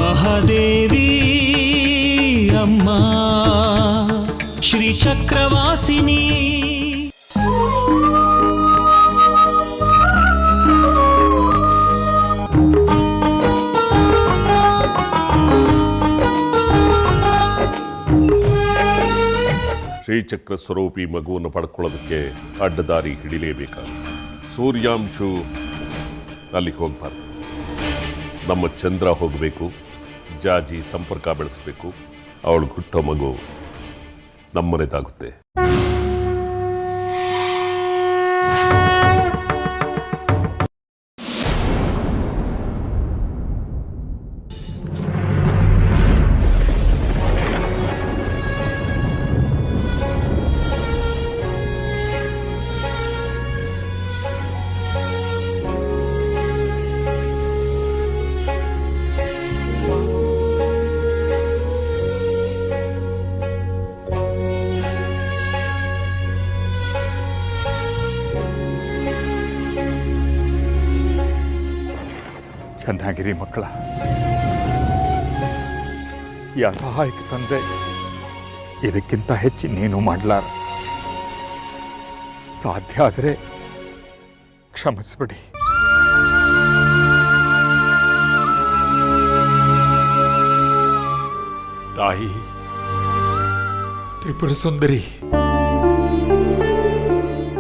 ಮಹಾದೇವಿ ಅಮ್ಮ ಶ್ರೀ ಚಕ್ರವಾಸಿನಿ. ಶ್ರೀಚಕ್ರ ಸ್ವರೂಪಿ ಮಗುವನ್ನು ಪಡ್ಕೊಳ್ಳೋದಕ್ಕೆ ಅಡ್ಡದಾರಿ ಹಿಡಿಲೇಬೇಕಾಗುತ್ತೆ. ಸೂರ್ಯಾಂಶು ಅಲ್ಲಿಗೆ ಹೋಗಬಾರ್ದು. ನಮ್ಮ ಚಂದ್ರ ಹೋಗಬೇಕು, ಜಾಜಿ ಸಂಪರ್ಕ ಬೆಳೆಸಬೇಕು. ಅವಳು ಹುಟ್ಟೋ ಮಗು ನಮ್ಮನೆದಾಗುತ್ತೆ. ಚೆನ್ನಾಗಿರಿ ಮಕ್ಕಳ. ಈ ಅಸಹಾಯಕ ತಂದೆ ಇದಕ್ಕಿಂತ ಹೆಚ್ಚಿನೇನು ಮಾಡಲಾರ. ಸಾಧ್ಯ ಆದರೆ ಕ್ಷಮಿಸ್ಬಿಡಿ. ತಾಯಿ ತ್ರಿಪುರ ಸುಂದರಿ,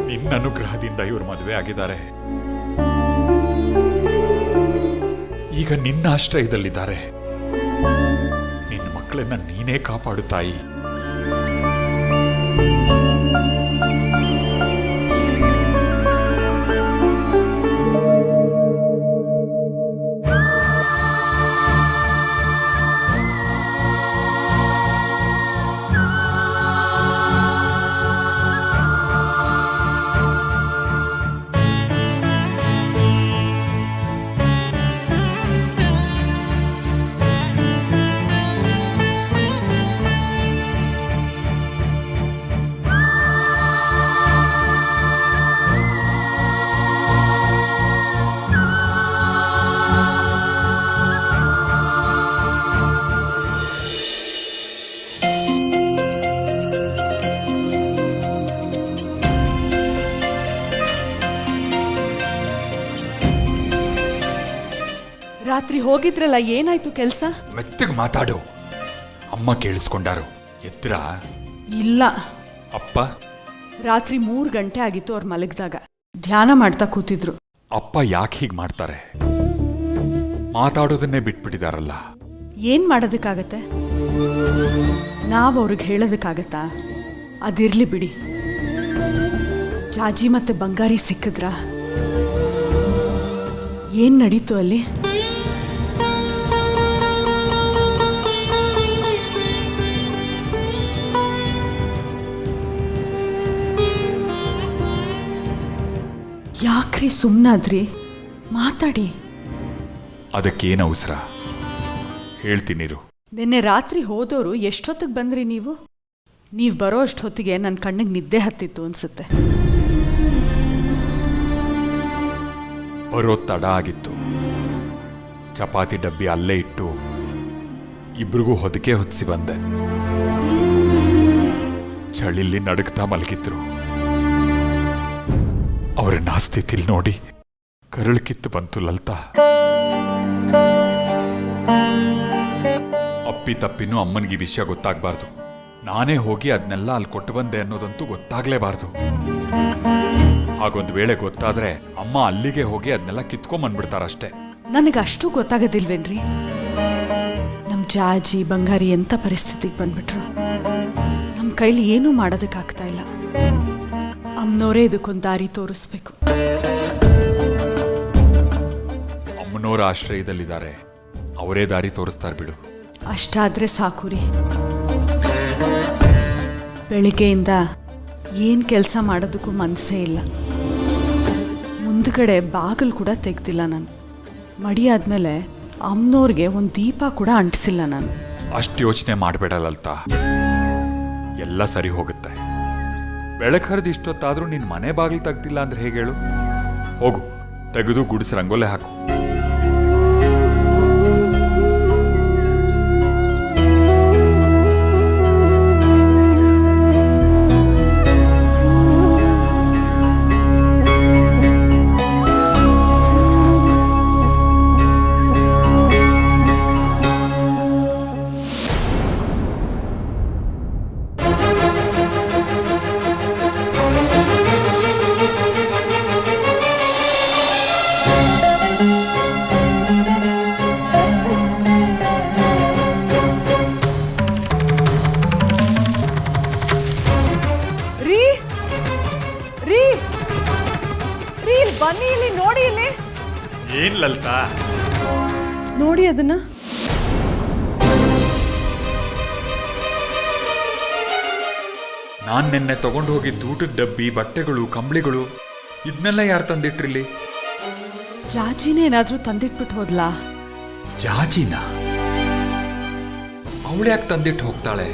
ನಿನ್ನ ಅನುಗ್ರಹದಿಂದ ಇವರು ಮದುವೆ ಆಗಿದ್ದಾರೆ. ಈಗ ನಿನ್ನ ಆಶ್ರಯದಲ್ಲಿದ್ದಾರೆ. ನಿನ್ನ ಮಕ್ಕಳನ್ನ ನೀನೇ ಕಾಪಾಡು ತಾಯಿ. ರಾತ್ರಿ ಹೋಗಿದ್ರಲ್ಲ, ಏನಾಯ್ತು ಕೆಲಸ? ಮೆತ್ತಗೆ ಮಾತಾಡು. ಅಮ್ಮ ಕೇಳಿಸ್ಕೊಂಡಾರು. ಎದ್ರ? ಇಲ್ಲ. ಅಪ್ಪ? ರಾತ್ರಿ 3 ಗಂಟೆ ಆಗಿತ್ತು ಅವ್ರು ಮಲಗಿದಾಗ. ಧ್ಯಾನ ಮಾಡ್ತಾ ಕೂತಿದ್ರು. ಅಪ್ಪ ಯಾಕೆ ಹೀಗೆ ಮಾಡ್ತಾರೆ? ಮಾತಾಡೋದನ್ನೇ ಬಿಟ್ಬಿಟ್ಟಿದಾರಲ್ಲ. ಏನ್ ಮಾಡೋದಕ್ಕಾಗತ್ತೆ? ನಾವು ಅವ್ರಿಗೆ ಹೇಳೋದಕ್ಕಾಗತ್ತಾ? ಅದಿರ್ಲಿ ಬಿಡಿ. ಜಾಜಿ ಮತ್ತೆ ಬಂಗಾರಿ ಸಿಕ್ಕಿದ್ರ? ಏನ್ ನಡೀತು ಅಲ್ಲಿ? ಯಾಕ್ರಿ ಸುಮ್ಮನಾದ್ರಿ? ಮಾತಾಡಿ. ಅದಕ್ಕೇನು ಅವಸರ? ಹೇಳ್ತೀನಿರು. ನಿನ್ನೆ ರಾತ್ರಿ ಹೋದವರು ಎಷ್ಟೊತ್ತಿಗೆ ಬಂದ್ರಿ ನೀವು? ನೀವು ಬರೋ ಅಷ್ಟೊತ್ತಿಗೆ ನನ್ನ ಕಣ್ಣಿಗೆ ನಿದ್ದೆ ಹತ್ತಿತ್ತು ಅನ್ಸುತ್ತೆ. ಬರೋ ತಡ ಆಗಿತ್ತು. ಚಪಾತಿ ಡಬ್ಬಿ ಅಲ್ಲೇ ಇಟ್ಟು ಇಬ್ರಿಗೂ ಹೊದಿಕೆ ಹೊದಿಸಿ ಬಂದೆ. ಚಳಿಲಿ ನಡುಗ್ತಾ ಮಲಗಿದ್ರು. ಅವರನ್ನ ಆ ಸ್ಥಿತಿಲಿ ನೋಡಿ ಕರಳು ಕಿತ್ತು ಬಂತು ಲಲಿತಾ. ಅಪ್ಪಿ ತಪ್ಪಿನೂ ಅಮ್ಮನಿಗೆ ವಿಷಯ ಗೊತ್ತಾಗಬಾರ್ದು. ನಾನೇ ಹೋಗಿ ಅದನ್ನೆಲ್ಲ ಅಲ್ಲಿ ಕೊಟ್ಟು ಬಂದೆ ಅನ್ನೋದಂತೂ ಗೊತ್ತಾಗ್ಲೇಬಾರ್ದು. ಹಾಗೊಂದು ವೇಳೆ ಗೊತ್ತಾದ್ರೆ ಅಮ್ಮ ಅಲ್ಲಿಗೆ ಹೋಗಿ ಅದನ್ನೆಲ್ಲ ಕಿತ್ಕೊಂಡ್ಬಂದ್ಬಿಡ್ತಾರಷ್ಟೇ. ನನಗಷ್ಟು ಗೊತ್ತಾಗೋದಿಲ್ವೇನ್ರಿ? ನಮ್ಮ ಜಾಜಿ ಬಂಗಾರಿ ಎಂಥ ಪರಿಸ್ಥಿತಿಗೆ ಬಂದ್ಬಿಟ್ರು. ನಮ್ಮ ಕೈಲಿ ಏನೂ ಮಾಡೋದಕ್ಕಾಗ್ತಾ ಇಲ್ಲ. ಅಮ್ಮನವರೇ ಇದಕ್ಕೊಂದು ದಾರಿ ತೋರಿಸ್ಬೇಕು. ಅಮ್ಮನವರ ಆಶ್ರಯದಲ್ಲಿದ್ದಾರೆ, ಅವರೇ ದಾರಿ ತೋರಿಸ್ತಾರೆ ಬಿಡು. ಅಷ್ಟಾದ್ರೆ ಸಾಕು ರೀ. ಬೆಳಿಗ್ಗೆಯಿಂದ ಏನು ಕೆಲಸ ಮಾಡೋದಕ್ಕೂ ಮನಸ್ಸೇ ಇಲ್ಲ. ಮುಂದ್ಗಡೆ ಬಾಗಿಲು ಕೂಡ ತೆಗ್ದಿಲ್ಲ ನಾನು. ಮಡಿ ಆದಮೇಲೆ ಅಮ್ಮನವ್ರಿಗೆ ಒಂದು ದೀಪ ಕೂಡ ಅಂಟಿಸಿಲ್ಲ ನಾನು. ಅಷ್ಟು ಯೋಚನೆ ಮಾಡಬೇಡ ಲಲಿತಾ, ಎಲ್ಲ ಸರಿ ಹೋಗುತ್ತೆ. ಬೆಳಕು ಹರಿದು ಇಷ್ಟೊತ್ತಾದರೂ ನಿನ್ನ ಮನೆ ಬಾಗಿಲು ತೆಗ್ದಿಲ್ಲ ಅಂದ್ರೆ ಹೇಗೆ ಹೇಳು? ಹೋಗು, ತೆಗೆದು ಗುಡಿಸಿ ರಂಗೋಲೆ ಹಾಕು. ಲಲಿತಾ. ನೋಡಿ ಅದನ್ನ. ನಾನ್ ನಿನ್ನೆ ತಗೊಂಡು ಹೋಗಿದ್ದ ಊಟದ ಡಬ್ಬಿ, ಬಟ್ಟೆಗಳು, ಕಂಬಳಿಗಳು ಇದನ್ನೆಲ್ಲ ಯಾರು ತಂದಿಟ್ರಿಲ್ಲಿ? ಜಾಜಿನೇ ಏನಾದ್ರೂ ತಂದಿಟ್ಬಿಟ್ಟು ಹೋದ್ಲಾ? ಜಾಜಿನ ಅವಳು ಯಾಕೆ ತಂದಿಟ್ಟು ಹೋಗ್ತಾಳೆ?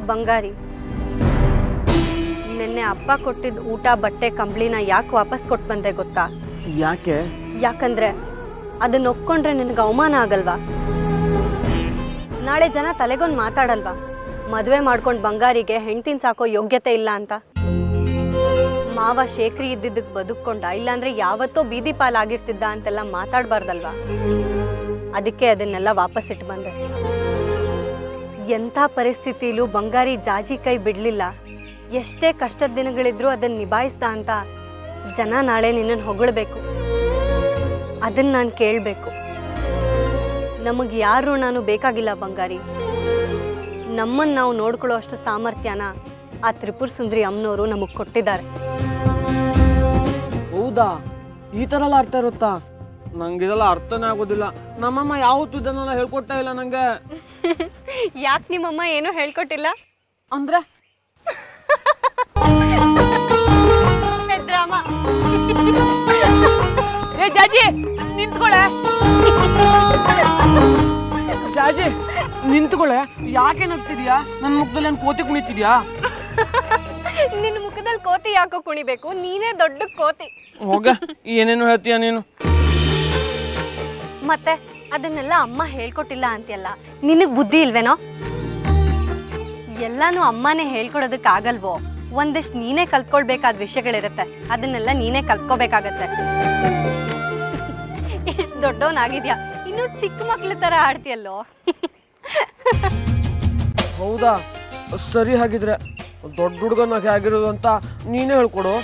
ಬಂಗಾರಿ, ನಿನ್ನೆ ಅಪ್ಪ ಕೊಟ್ಟಿದ್ದ ಊಟ, ಬಟ್ಟೆ, ಕಂಬಳಿನ ಯಾಕೆ ವಾಪಸ್ ಕೊಟ್ಟು ಬಂದೆ ಗೊತ್ತಾ? ಯಾಕೆ? ಯಾಕಂದ್ರೆ ಅದನ್ನ ಒಪ್ಕೊಂಡ್ರೆ ನಿನಗೆ ಅವಮಾನ ಆಗಲ್ವಾ? ನಾಳೆ ಜನ ತಲೆಗೊಂದು ಮಾತಾಡಲ್ವಾ? ಮದುವೆ ಮಾಡ್ಕೊಂಡು ಬಂಗಾರಿಗೆ ಹೆಂಡ್ತಿನ ಸಾಕೋ ಯೋಗ್ಯತೆ ಇಲ್ಲ ಅಂತ. ಮಾವ ಶೇಖರಿ ಇದ್ದಿದ್ದಕ್ಕೆ ಬದುಕೊಂಡ, ಇಲ್ಲಾಂದ್ರೆ ಯಾವತ್ತೋ ಬೀದಿ ಪಾಲಾಗಿರ್ತಿದ್ದ ಅಂತೆಲ್ಲ ಮಾತಾಡಬಾರ್ದಲ್ವಾ? ಅದಕ್ಕೆ ಅದನ್ನೆಲ್ಲ ವಾಪಸ್ ಇಟ್ಟು ಬಂದೆ. ಎಂಥ ಪರಿಸ್ಥಿತಿಲೂ ಬಂಗಾರಿ ಜಾಜಿ ಕೈ ಬಿಡಲಿಲ್ಲ. ಎಷ್ಟೇ ಕಷ್ಟದ ದಿನಗಳಿದ್ರೂ ಅದನ್ನು ನಿಭಾಯಿಸ್ದ ಅಂತ ಜನ ನಾಳೆ ನಿನ್ನನ್ನು ಹೊಗಳಬೇಕು. ಅದನ್ನು ನಾನು ಕೇಳಬೇಕು. ನಮಗೆ ಯಾರು ನಾನು ಬೇಕಾಗಿಲ್ಲ ಬಂಗಾರಿ. ನಮ್ಮನ್ನು ನಾವು ನೋಡ್ಕೊಳ್ಳೋ ಅಷ್ಟು ಸಾಮರ್ಥ್ಯನ ಆ ತ್ರಿಪುರ ಸುಂದರಿ ಅಮ್ಮನವರು ನಮಗೆ ಕೊಟ್ಟಿದ್ದಾರೆ. ಹೌದಾ? ಈ ಥರ ಎಲ್ಲ ಅರ್ಥ ಇರುತ್ತಾ? ನಂಗಿದೆಲ್ಲ ಅರ್ಥನೇ ಆಗೋದಿಲ್ಲ. ನಮ್ಮಮ್ಮ ಯಾವತ್ತೂ ಇದನ್ನೆಲ್ಲ ಹೇಳ್ಕೊಟ್ಟೇ ಇಲ್ಲ ನಂಗೆ. ಯಾಕೆ ನಿಮ್ಮಮ್ಮ ಏನೂ ಹೇಳ್ಕೊಟ್ಟಿಲ್ಲ ಅಂದ್ರೆ? ಡ್ರಾಮಾ. ಏ ಜಾಜಿ ನಿಂತ್ಕೊಳ್ಳೆ. ಜಾಜಿ ನಿಂತ್ಕೊಳ್ಳೆ. ಯಾಕೆ ನಗ್ತಿದ್ಯಾ? ನನ್ನ ಮುಖದಲ್ಲಿ ಏನು ಕೋತಿ ಕುಣಿತಿದ್ಯಾ? ನಿನ್ನ ಮುಖದಲ್ಲಿ ಕೋತಿ ಯಾಕೋ ಕುಣಿಬೇಕು? ನೀನೇ ದೊಡ್ಡ ಕೋತಿ. ಹೋಗ, ಏನೇನು ಹೇಳ್ತೀಯ ನೀನು? ಮತ್ತೆ ಅದನ್ನೆಲ್ಲ ಅಮ್ಮ ಹೇಳ್ಕೊಟ್ಟಿಲ್ಲ ಅಂತೆಲ್ಲ, ನಿನಗ್ ಬುದ್ಧಿ ಇಲ್ವೇನೋ? ಎಲ್ಲಾನು ಅಮ್ಮನೇ ಹೇಳ್ಕೊಡೋದಕ್ಕಾಗಲ್ವೋ? ಒಂದಿಷ್ಟು ನೀನೇ ಕಲ್ತ್ಕೊಳ್ಬೇಕಾದ ವಿಷಯಗಳಿರುತ್ತೆ, ಅದನ್ನೆಲ್ಲ ನೀನೇ ಕಲ್ತ್ಕೋಬೇಕಾಗತ್ತೆ. ಎಷ್ಟು ದೊಡ್ಡವನಾಗಿದ್ಯಾ, ಇನ್ನೂ ಚಿಕ್ಕ ಮಕ್ಳ ತರ ಆಡ್ತೀಯಲ್ಲೋ. ಹೌದಾ? ಸರಿ, ಹಾಗಿದ್ರೆ ದೊಡ್ಡ ಹುಡುಗನಾಗಿ ಆಗಿರೋದು ಅಂತ ನೀನೇ ಹೇಳ್ಕೊಡು.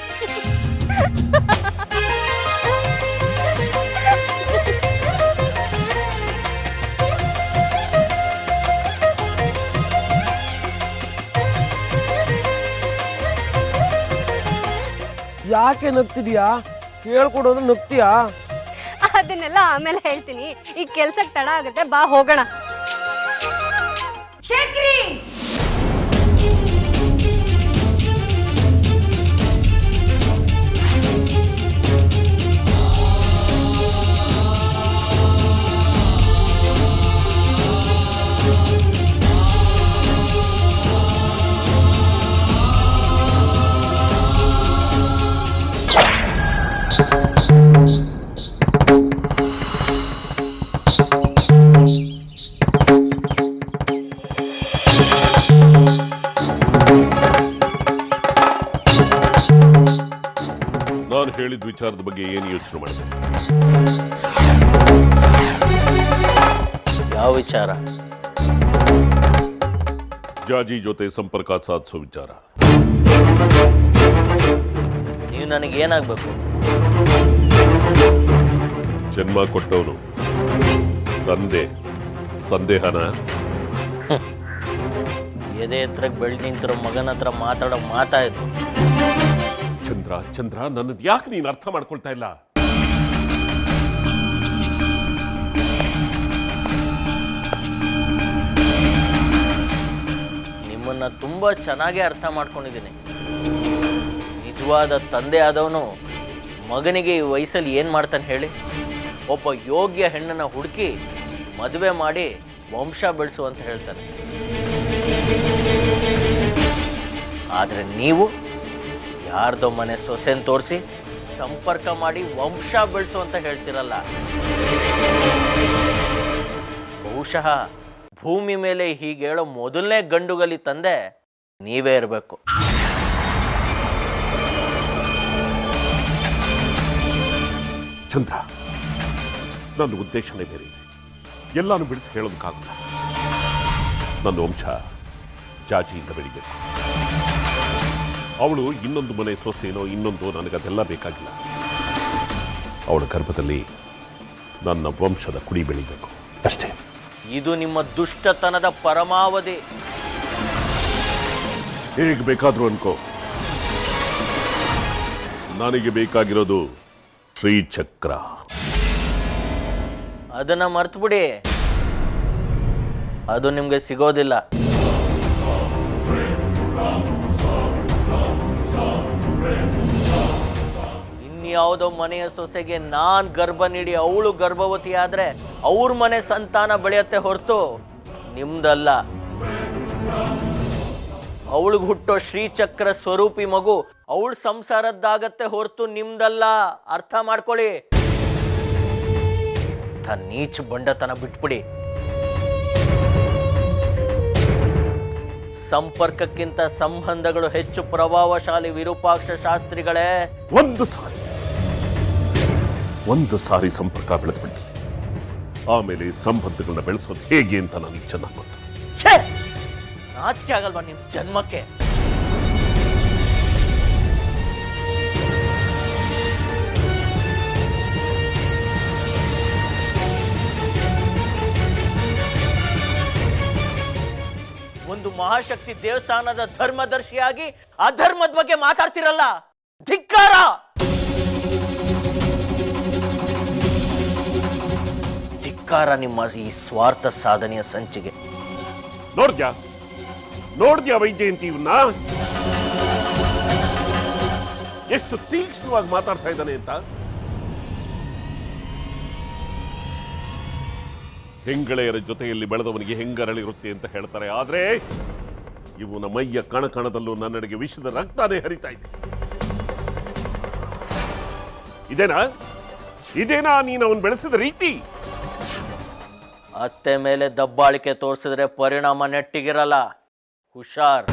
ಯಾಕೆ ನಗ್ತಿದ್ಯಾ? ಹೇಳ್ಕೊಡೋದು ನಗ್ತೀಯಾ? ಅದನ್ನೆಲ್ಲ ಆಮೇಲೆ ಹೇಳ್ತೀನಿ. ಈಗ ಕೆಲ್ಸಕ್ಕೆ ತಡ ಆಗುತ್ತೆ, ಬಾ ಹೋಗೋಣ. ನಾನು ಹೇಳಿದ ವಿಚಾರದ ಬಗ್ಗೆ ಏನು ಯೋಚನೆ ಮಾಡಿದೆ? ಯಾವ ವಿಚಾರ? ಜಾಜಿ ಜೊತೆ ಸಂಪರ್ಕ ಸಾಧಿಸೋ ವಿಚಾರ. ನೀವು ನನಗೆ ಏನಾಗಬೇಕು? ಜನ್ಮ ಕೊಟ್ಟವನು ತಂದೆ, ಸಂದೇಹನ? ಎದೆ ಹತ್ರಕ್ಕೆ ಬೆಳೆದು ನಿಂತಿರೋ ಮಗನ ಹತ್ರ ಮಾತಾಡೋ ಮಾತಾಯ್ತು. ಚಂದ್ರ ಚಂದ್ರ, ನನ್ನ ಯಾಕೆ ನೀನು ಅರ್ಥ ಮಾಡ್ಕೊಳ್ತಾ ಇಲ್ಲ? ನಿಮ್ಮನ್ನ ತುಂಬಾ ಚೆನ್ನಾಗಿ ಅರ್ಥ ಮಾಡ್ಕೊಂಡಿದ್ದೀನಿ. ನಿಜವಾದ ತಂದೆ ಆದವನು ಮಗನಿಗೆ ಈ ವಯಸ್ಸಲ್ಲಿ ಏನು ಮಾಡ್ತಾನೆ ಹೇಳಿ? ಒಬ್ಬ ಯೋಗ್ಯ ಹೆಣ್ಣನ್ನು ಹುಡುಕಿ ಮದುವೆ ಮಾಡಿ ವಂಶ ಬೆಳೆಸು ಅಂತ ಹೇಳ್ತಾನೆ. ಆದರೆ ನೀವು ಯಾರ್ದೋ ಮನೆ ಸೊಸೆನ್ ತೋರಿಸಿ ಸಂಪರ್ಕ ಮಾಡಿ ವಂಶ ಬೆಳೆಸು ಅಂತ ಹೇಳ್ತಿರಲ್ಲ. ಬಹುಶಃ ಭೂಮಿ ಮೇಲೆ ಹೀಗೆ ಹೇಳೋ ಮೊದಲನೇ ಗಂಡುಗಲಿ ತಂದೆ ನೀವೇ ಇರಬೇಕು. ಚಂದ್ರ, ನನ್ನ ಉದ್ದೇಶನೇ ಬೇರೆ ಇದೆ. ಎಲ್ಲಾನು ಬಿಡಿಸಿ ಹೇಳೋದಕ್ಕಾಗಲ್ಲ. ನನ್ನ ವಂಶ ಜಾಜಿಯಿಂದ ಬೆಳಿಬೇಕು. ಅವಳು ಇನ್ನೊಂದು ಮನೆ ಸೊಸೆನೋ ಇನ್ನೊಂದು, ನನಗದೆಲ್ಲ ಬೇಕಾಗಿಲ್ಲ. ಅವಳ ಗರ್ಭದಲ್ಲಿ ನನ್ನ ವಂಶದ ಕುಡಿ ಬೆಳಿಬೇಕು ಅಷ್ಟೇ. ಇದು ನಿಮ್ಮ ದುಷ್ಟತನದ ಪರಮಾವಧಿ. ಹೇಗೆ ಬೇಕಾದ್ರೂ ಅನ್ಕೋ, ನನಗೆ ಬೇಕಾಗಿರೋದು ಶ್ರೀಚಕ್ರ. ಅದನ್ನ ಮರ್ತ್ಬಿಡಿ, ಅದು ನಿಮ್ಗೆ ಸಿಗೋದಿಲ್ಲ. ಇನ್ಯಾವುದೋ ಮನೆಯ ಸೊಸೆಗೆ ನಾನ್ ಗರ್ಭ ನೀಡಿ ಅವಳು ಗರ್ಭವತಿ ಆದ್ರೆ ಅವ್ರ ಮನೆ ಸಂತಾನ ಬೆಳೆಯತ್ತೆ ಹೊರತು ನಿಮ್ದಲ್ಲ. ಅವಳಿಗೆ ಹುಟ್ಟೋ ಶ್ರೀಚಕ್ರ ಸ್ವರೂಪಿ ಮಗು ಅವಳ ಸಂಸಾರದ್ದಾಗತ್ತೆ ಹೊರತು ನಿಮ್ದಲ್ಲ. ಅರ್ಥ ಮಾಡ್ಕೊಳ್ಳಿ. ನೀಚ ಬಂಡತನ ಬಿಟ್ಬಿಡಿ. ಸಂಪರ್ಕಕ್ಕಿಂತ ಸಂಬಂಧಗಳು ಹೆಚ್ಚು ಪ್ರಭಾವಶಾಲಿ ವಿರೂಪಾಕ್ಷ ಶಾಸ್ತ್ರಿಗಳೇ. ಒಂದು ಸಾರಿ ಸಂಪರ್ಕ ಬೆಳೆದ್ಬಿಡಿ, ಆಮೇಲೆ ಸಂಬಂಧಗಳನ್ನ ಬೆಳೆಸೋದು ಹೇಗೆ ಅಂತ ನನಗೆ ಚೆನ್ನಾಗಿ ಗೊತ್ತು. ನಾಚಿಕೆ ಆಗಲ್ವಾ ನಿಮ್ ಜನ್ಮಕ್ಕೆ? ಒಂದು ಮಹಾಶಕ್ತಿ ದೇವಸ್ಥಾನದ ಧರ್ಮದರ್ಶಿಯಾಗಿ ಅಧರ್ಮದ ಬಗ್ಗೆ ಮಾತಾಡ್ತಿರಲ್ಲ, ಧಿಕ್ಕಾರ! ಧಿಕ್ಕಾರ ನಿಮ್ಮ ಈ ಸ್ವಾರ್ಥ ಸಾಧನೆಯ ಸಂಚಿಗೆ. ನೋಡ್ದ್ಯಾ ವೈಜಯಂತಿ ಇವನ್ನ ಎಷ್ಟು ತೀಕ್ಷ್ಣವಾಗಿ ಮಾತಾಡ್ತಾ ಇದ್ದಾನೆ ಅಂತ. ಹೆಂಗಳೆಯರ ಜೊತೆಯಲ್ಲಿ ಬೆಳೆದವನಿಗೆ ಹೆಂಗರಳಿರುತ್ತೆ ಅಂತ ಹೇಳ್ತಾರೆ. ಆದ್ರೆ ಇವನ ಮೈಯ ಕಣಕಣದಲ್ಲೂ ನನ್ನಡೆಗೆ ವಿಷದ ರಕ್ತಾನೇ ಹರಿತಾ ಇದೆ. ಇದೇನಾ ನೀನು ಅವನು ಬೆಳೆಸಿದ ರೀತಿ? ಅತ್ತೆ ಮೇಲೆ ದಬ್ಬಾಳಿಕೆ ತೋರಿಸಿದ್ರೆ ಪರಿಣಾಮ ನೆಟ್ಟಿಗಿರಲ್ಲ. ಹುಷಾರ್.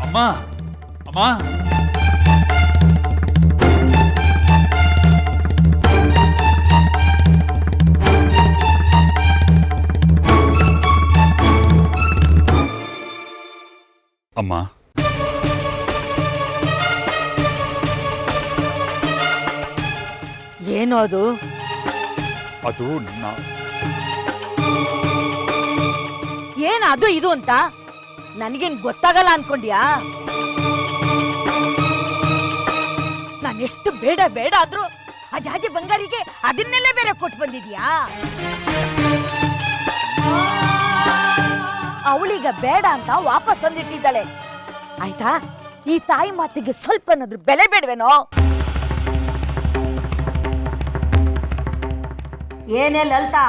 ಅಮ್ಮ ಅಮ್ಮ ಅಮ್ಮ, ಏನು ಅದು? ಅದು ಏನ್ ಅದು ಇದು ಅಂತ ನನಗೇನ್ ಗೊತ್ತಾಗಲ್ಲ ಅನ್ಕೊಂಡ್ಯಾ? ನಾನೆಷ್ಟು ಬೇಡ ಬೇಡ ಆದ್ರೂ ಆ ಜಾಜಿ ಬಂಗಾರಿಗೆ ಅದನ್ನೆಲ್ಲ ಬೇರೆ ಕೊಟ್ಟು ಬಂದಿದ್ಯಾ? ಅವಳೀಗ ಬೇಡ ಅಂತ ವಾಪಸ್ ತಂದಿಟ್ಟಿದ್ದಾಳೆ. ಆಯ್ತಾ? ಈ ತಾಯಿ ಮಾತಿಗೆ ಸ್ವಲ್ಪ ಏನಾದ್ರೂ ಬೆಲೆ ಬೇಡವೇನೋ? ಏನೇ ಲಲಿತಾ,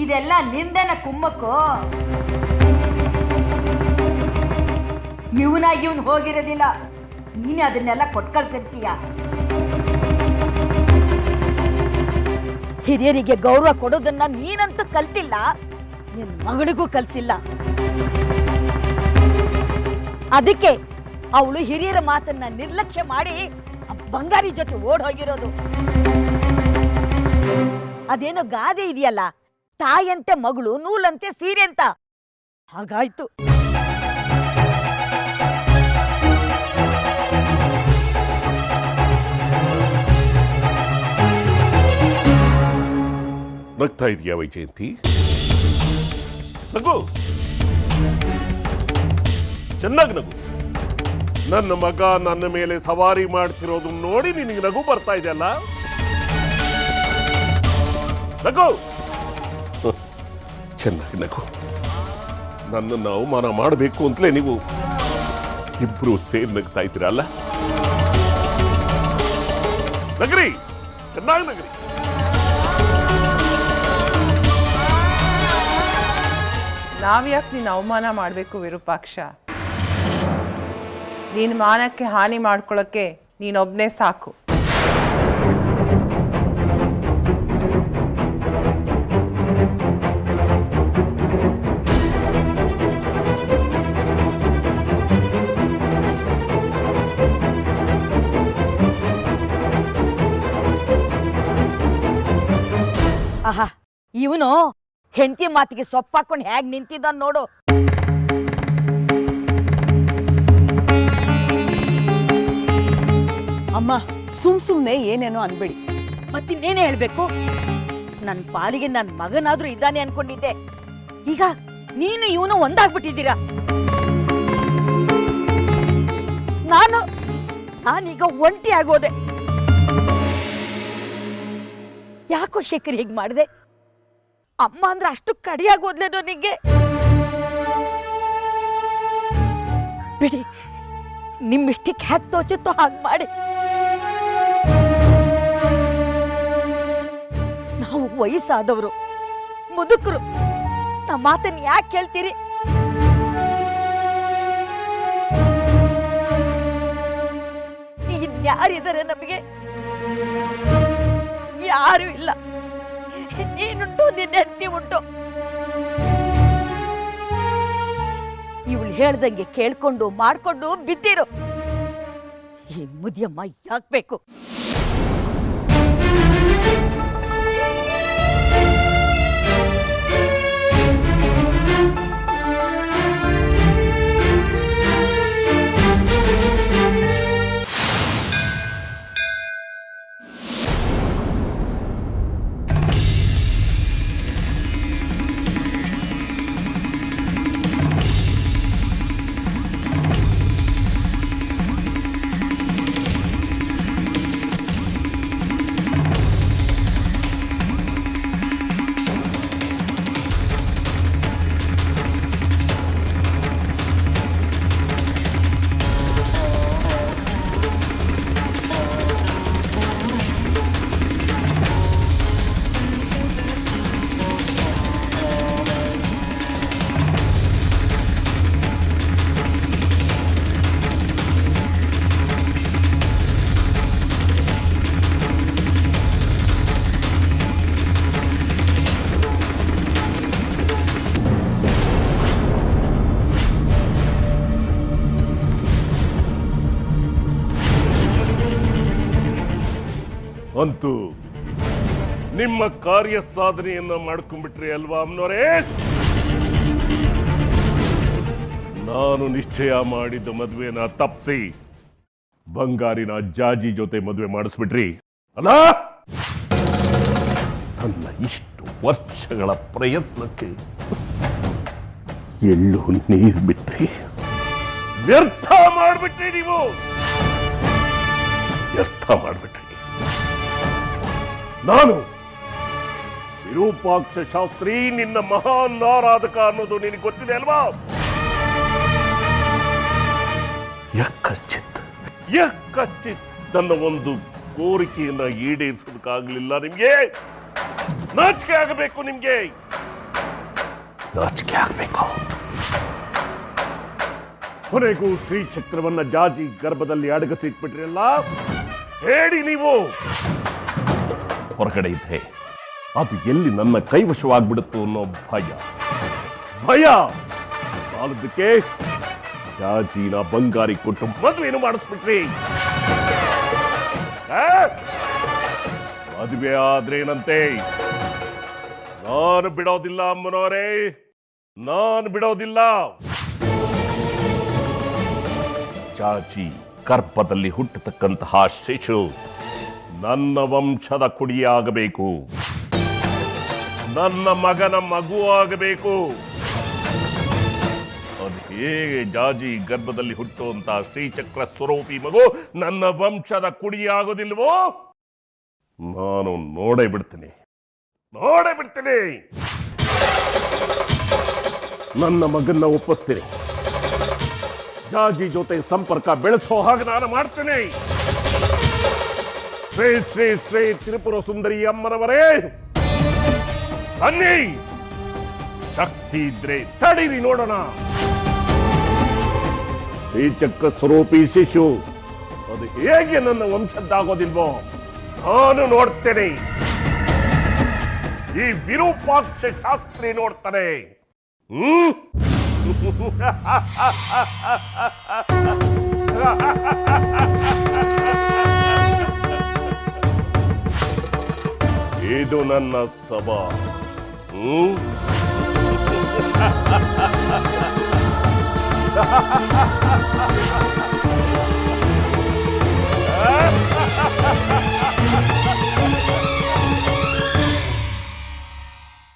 ಇದೆಲ್ಲ ನಿಂದೆನ ಕುಮ್ಮಕ್ಕು? ಇವನ್ ಹೋಗಿರೋದಿಲ್ಲ, ನೀನೇ ಅದನ್ನೆಲ್ಲ ಕೊಟ್ಟು ಕಳ್ಸಿರ್ತೀಯ. ಹಿರಿಯರಿಗೆ ಗೌರವ ಕೊಡೋದನ್ನ ನೀನಂತೂ ಕಲ್ತಿಲ್ಲ, ನಿನ್ ಮಗಳಿಗೂ ಕಲ್ಸಿಲ್ಲ. ಅದಕ್ಕೆ ಅವಳು ಹಿರಿಯರ ಮಾತನ್ನ ನಿರ್ಲಕ್ಷ್ಯ ಮಾಡಿ ಬಂಗಾರಿ ಜೊತೆ ಓಡ್ ಹೋಗಿರೋದು. ಅದೇನೋ ಗಾದೆ ಇದೆಯಲ್ಲ, ತಾಯಂತೆ ಮಗಳು ನೂಲಂತೆ ಸೀರೆ ಅಂತ. ಹಾಗಾಯ್ತು. ನಗ್ತಾ ಇದೆಯಾ ವೈಜಯಂತಿ? ನಗು, ಚೆನ್ನಾಗಿ ನಗು. ನನ್ನ ಮಗ ನನ್ನ ಮೇಲೆ ಸವಾರಿ ಮಾಡ್ತಿರೋದು ನೋಡಿ ನಿನಗೆ ನಗು ಬರ್ತಾ ಇದೆಯಲ್ಲ? ನಗು, ಚೆನ್ನಾಗಿ ನಗು. ನನ್ನನ್ನು ಅವಮಾನ ಮಾಡಬೇಕು ಅಂತಲೇ ನೀವು ಇಬ್ರು ಸೇರಿ ನಗ್ತಾ ಇದ್ದೀರಲ್ಲ? ನಗರಿ, ಚೆನ್ನಾಗಿ ನಗರಿ. ನಾವ್ಯಾಕೆ ನೀನು ಅವಮಾನ ಮಾಡಬೇಕು ವಿರೂಪಾಕ್ಷ? ನಿನ್ನ ಮಾನಕ್ಕೆ ಹಾನಿ ಮಾಡ್ಕೊಳ್ಳೋಕ್ಕೆ ನೀನೊಬ್ಬನೇ ಸಾಕು. ಆಹಾ ಇವನು ಹೆಂಡತಿ ಮಾತಿಗೆ ಸೊಪ್ಪಾಕೊಂಡು ಹೇಗ್ ನಿಂತಿದ್ದ ನೋಡು. ಅಮ್ಮ ಸುಮ್ನೆ ಏನೇನೋ ಅನ್ಬೇಡಿ. ಮತ್ತಿನ್ನೇನೇ ಹೇಳ್ಬೇಕು? ನನ್ನ ಪಾಲಿಗೆ ನನ್ನ ಮಗನಾದ್ರೂ ಇದ್ದಾನೆ ಅನ್ಕೊಂಡಿದ್ದೆ. ಈಗ ನೀನು ಇವನು ಒಂದಾಗ್ಬಿಟ್ಟಿದ್ದೀರಾ. ನಾನೀಗ ಒಂಟಿ ಆಗೋದೆ. ಯಾಕೋ ಶೇಖರ್ ಹೀಗೆ ಮಾಡಿದೆ? ಅಮ್ಮ ಅಂದ್ರೆ ಅಷ್ಟು ಕಡಿಯಾಗೋದ್ಲೇನೋ ನಿಂಗೆ? ಬಿಡಿ, ನಿಮ್ಮಿಷ್ಟಕ್ಕೆ ಹ್ಯಾಕ್ ತೋಚುತ್ತೋ ಹಾಗೆ ಮಾಡಿ. ನಾವು ವಯಸ್ಸಾದವರು, ಮುದುಕರು, ನಮ್ಮ ಮಾತನ್ನ ಯಾಕೆ ಕೇಳ್ತೀರಿ? ಇನ್ಯಾರಿದ್ದಾರೆ ನಮಗೆ? ಯಾರು ಇಲ್ಲ. ನೀನುಂಟು, ನಿನ್ನ ಹೆಂಡತಿ ಉಂಟು. ಇವಳು ಹೇಳ್ದಂಗೆ ಕೇಳ್ಕೊಂಡು ಮಾಡ್ಕೊಂಡು ಬಿದ್ದಿರು. ಈ ಮುದಿಯಮ್ಮ ಯಾಕೆ ಬೇಕು? ಅಂತೂ ನಿಮ್ಮ ಕಾರ್ಯ ಸಾಧನೆಯನ್ನ ಮಾಡ್ಕೊಂಡ್ಬಿಟ್ರಿ ಅಲ್ವಾ ಅಮ್ಮನವರೇ? ನಾನು ನಿಶ್ಚಯ ಮಾಡಿದ್ದ ಮದುವೆನ ತಪ್ಪಿಸಿ ಬಂಗಾರಿನ ಜಾಜಿ ಜೊತೆ ಮದುವೆ ಮಾಡಿಸ್ಬಿಟ್ರಿ ಅಲ್ಲ? ನನ್ನ ಇಷ್ಟು ವರ್ಷಗಳ ಪ್ರಯತ್ನಕ್ಕೆ ಎಳ್ಳು ನೀರು ಬಿಟ್ರಿ, ವ್ಯರ್ಥ ಮಾಡ್ಬಿಟ್ರಿ. ನೀವು ವ್ಯರ್ಥ ಮಾಡ್ಬಿಟ್ರಿ. ನಾನು ವಿರೂಪಾಕ್ಷ ಶಾಸ್ತ್ರಿ, ನಿನ್ನ ಮಹಾನ್ ಆರಾಧಕ ಅನ್ನೋದು ನಿನಗೆ ಗೊತ್ತಿದೆ ಅಲ್ವಾ? ಯಕ್ಕಚ್ಚಿತ್ ನನ್ನ ಒಂದು ಕೋರಿಕೆಯನ್ನ ಈಡೇರಿಸೋದಕ್ಕಾಗಲಿಲ್ಲ ನಿಮ್ಗೆ. ನಾಚಿಕೆ ಆಗಬೇಕು ನಿಮ್ಗೆ, ನಾಚಿಕೆ ಆಗಬೇಕು. ಕೊನೆಗೂ ಶ್ರೀಚಕ್ರವನ್ನ ಜಾಜಿ ಗರ್ಭದಲ್ಲಿ ಅಡಗಿಸಿಟ್ಬಿಟ್ರಿ ಅಲ್ಲ? ಹೇಳಿ ನೀವು. ಹೊರಗಡೆ ಇದ್ದೆ ಅದು ಎಲ್ಲಿ ನನ್ನ ಕೈವಶವಾಗ್ಬಿಡುತ್ತೋ ಅನ್ನೋ ಭಯ ಸಾಲದಕ್ಕೆ ಜಾಜಿನ ಬಂಗಾರಿ ಕೊಟ್ಟು ಮದುವೆಯನ್ನು ಮಾಡಿಸ್ಬಿಟ್ರಿ. ಮದುವೆ ಆದ್ರೇನಂತೆ? ನಾನು ಬಿಡೋದಿಲ್ಲ ಅಮ್ಮನವರೇ, ನಾನು ಬಿಡೋದಿಲ್ಲ. ಜಾಜಿ ಗರ್ಭದಲ್ಲಿ ಹುಟ್ಟತಕ್ಕಂತಹ ಶಿಶು ನನ್ನ ವಂಶದ ಕುಡಿಯಾಗಬೇಕು, ನನ್ನ ಮಗನ ಮಗು ಆಗಬೇಕು. ಅದು ಹೇಗೆ ಜಾಜಿ ಗರ್ಭದಲ್ಲಿ ಹುಟ್ಟುವಂತಹ ಶ್ರೀಚಕ್ರ ಸ್ವರೂಪಿ ಮಗು ನನ್ನ ವಂಶದ ಕುಡಿಯಾಗೋದಿಲ್ವೋ? ನಾನು ನೋಡೇ ಬಿಡ್ತೀನಿ. ನನ್ನ ಮಗನ್ನ ಒಪ್ಪಿಸ್ತೀನಿ. ಜಾಜಿ ಜೊತೆ ಸಂಪರ್ಕ ಬೆಳೆಸೋ ಹಾಗೆ ನಾನು ಮಾಡ್ತೇನೆ. ಶ್ರೀ ಶ್ರೀ ಶ್ರೀ ತ್ರಿಪುರ ಸುಂದರಿ ಅಮ್ಮನವರೇ, ಅನ್ನಿ ಶಕ್ತಿ ಇದ್ರೆ ತಡೀರಿ ನೋಡೋಣ. ಶ್ರೀಚಕ್ರ ಸ್ವರೂಪಿ ಶಿಶು ಅದು ಹೇಗೆ ನನ್ನ ವಂಶದ್ದಾಗೋದಿಲ್ವೋ ನಾನು ನೋಡ್ತೇನೆ. ಈ ವಿರೂಪಾಕ್ಷ ಶಾಸ್ತ್ರಿ ನೋಡ್ತಾನೆ. ಇದು ನನ್ನ ಸಭಾ.